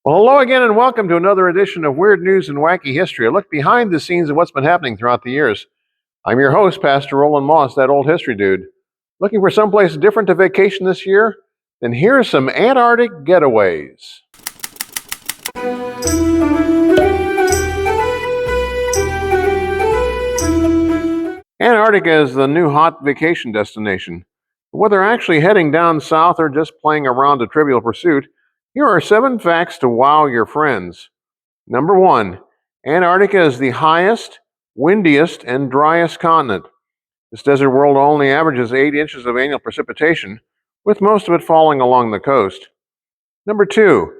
Well, hello again, and welcome to another edition of Weird News and Wacky History, a look behind the scenes of what's been happening throughout the years. I'm your host, Pastor Roland Moss, that old history dude. Looking for someplace different to vacation this year? Then here's some Antarctic Getaways. Antarctica is the new hot vacation destination. Whether actually heading down south or just playing around a trivial pursuit, here are 7 facts to wow your friends. Number 1, Antarctica is the highest, windiest, and driest continent. This desert world only averages 8 inches of annual precipitation, with most of it falling along the coast. Number 2,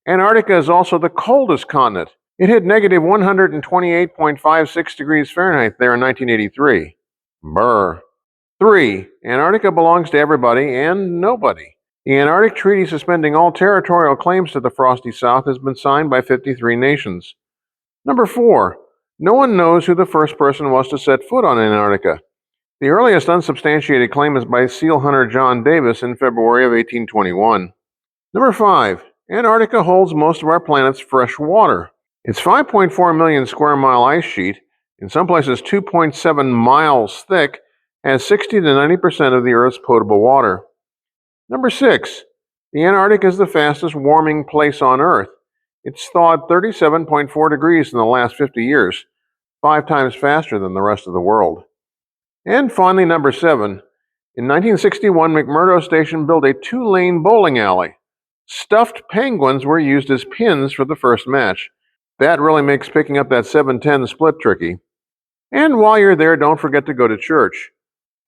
Antarctica is also the coldest continent. It hit negative 128.56 degrees Fahrenheit there in 1983. Brr. 3, Antarctica belongs to everybody and nobody. The Antarctic Treaty suspending all territorial claims to the frosty South has been signed by 53 nations. Number 4, no one knows who the first person was to set foot on Antarctica. The earliest unsubstantiated claim is by seal hunter John Davis in February of 1821. Number 5, Antarctica holds most of our planet's fresh water. Its 5.4 million square mile ice sheet, in some places 2.7 miles thick, has 60 to 90% of the Earth's potable water. Number 6, the Antarctic is the fastest warming place on Earth. It's thawed 37.4 degrees in the last 50 years, 5 times faster than the rest of the world. And finally, number 7, in 1961, McMurdo Station built a 2-lane bowling alley. Stuffed penguins were used as pins for the first match. That really makes picking up that 7-10 split tricky. And while you're there, don't forget to go to church.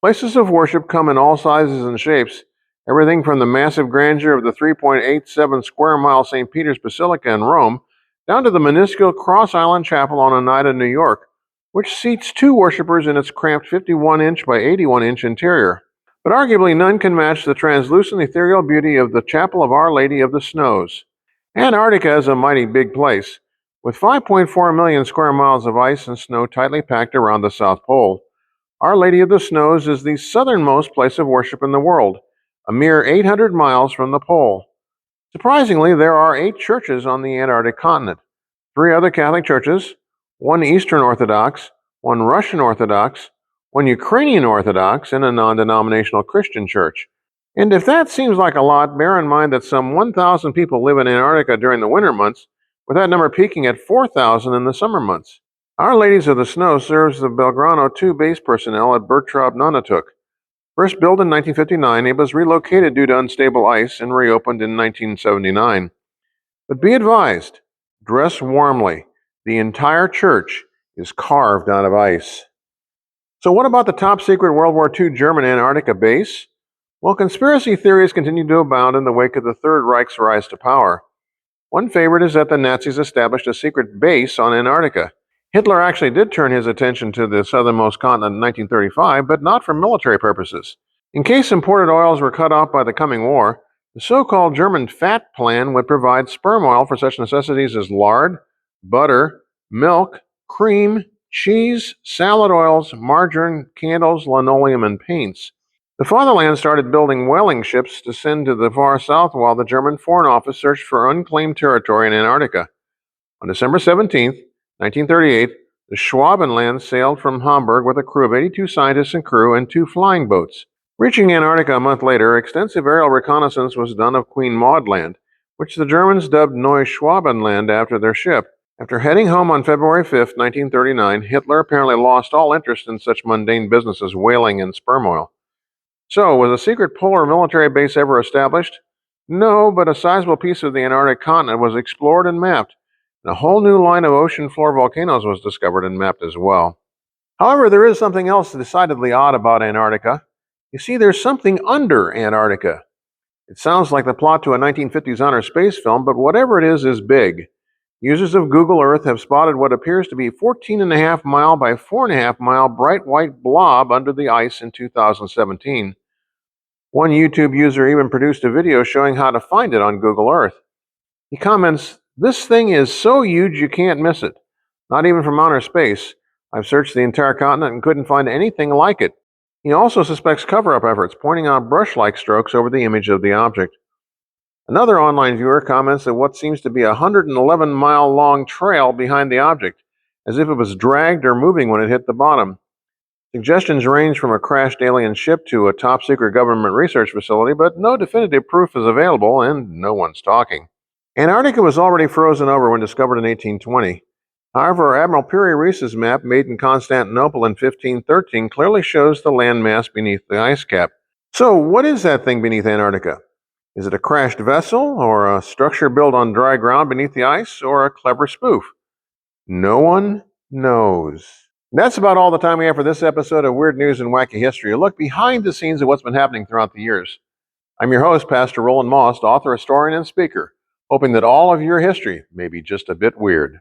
Places of worship come in all sizes and shapes, everything from the massive grandeur of the 3.87 square mile St. Peter's Basilica in Rome, down to the minuscule Cross Island Chapel on Oneida, New York, which seats 2 worshipers in its cramped 51-inch by 81-inch interior. But arguably none can match the translucent ethereal beauty of the Chapel of Our Lady of the Snows. Antarctica is a mighty big place, with 5.4 million square miles of ice and snow tightly packed around the South Pole. Our Lady of the Snows is the southernmost place of worship in the world, a mere 800 miles from the pole. Surprisingly, there are 8 churches on the Antarctic continent, 3 other Catholic churches, 1 Eastern Orthodox, 1 Russian Orthodox, 1 Ukrainian Orthodox, and a non-denominational Christian church. And if that seems like a lot, bear in mind that some 1,000 people live in Antarctica during the winter months, with that number peaking at 4,000 in the summer months. Our Ladies of the Snow serves the Belgrano 2 base personnel at Bertrab Nunatak. First built in 1959, it was relocated due to unstable ice and reopened in 1979. But be advised, dress warmly. The entire church is carved out of ice. So what about the top secret World War II German Antarctica base? Well, conspiracy theories continue to abound in the wake of the Third Reich's rise to power. One favorite is that the Nazis established a secret base on Antarctica. Hitler actually did turn his attention to the southernmost continent in 1935, but not for military purposes. In case imported oils were cut off by the coming war, the so-called German fat plan would provide sperm oil for such necessities as lard, butter, milk, cream, cheese, salad oils, margarine, candles, linoleum, and paints. The Fatherland started building whaling ships to send to the far south while the German Foreign Office searched for unclaimed territory in Antarctica. On December 17, 1938, the Schwabenland sailed from Hamburg with a crew of 82 scientists and crew and 2 flying boats. Reaching Antarctica a month later, extensive aerial reconnaissance was done of Queen Maud Land, which the Germans dubbed Neuschwabenland after their ship. After heading home on February 5, 1939, Hitler apparently lost all interest in such mundane business as whaling and sperm oil. So, was a secret polar military base ever established? No, but a sizable piece of the Antarctic continent was explored and mapped, and a whole new line of ocean floor volcanoes was discovered and mapped as well. However, there is something else decidedly odd about Antarctica. You see, there's something under Antarctica. It sounds like the plot to a 1950s honor space film, but whatever it is big. Users of Google Earth have spotted what appears to be a 14.5 mile by 4.5 mile bright white blob under the ice in 2017. One YouTube user even produced a video showing how to find it on Google Earth. He comments, "This thing is so huge you can't miss it. Not even from outer space. I've searched the entire continent and couldn't find anything like it." He also suspects cover-up efforts, pointing out brush-like strokes over the image of the object. Another online viewer comments that what seems to be a 111-mile long trail behind the object, as if it was dragged or moving when it hit the bottom. Suggestions range from a crashed alien ship to a top secret government research facility, but no definitive proof is available and no one's talking. Antarctica was already frozen over when discovered in 1820. However, Admiral Piri Reis's map made in Constantinople in 1513 clearly shows the landmass beneath the ice cap. So, what is that thing beneath Antarctica? Is it a crashed vessel, or a structure built on dry ground beneath the ice, or a clever spoof? No one knows. That's about all the time we have for this episode of Weird News and Wacky History, a look behind the scenes of what's been happening throughout the years. I'm your host, Pastor Roland Moss, author, historian, and speaker, hoping that all of your history may be just a bit weird.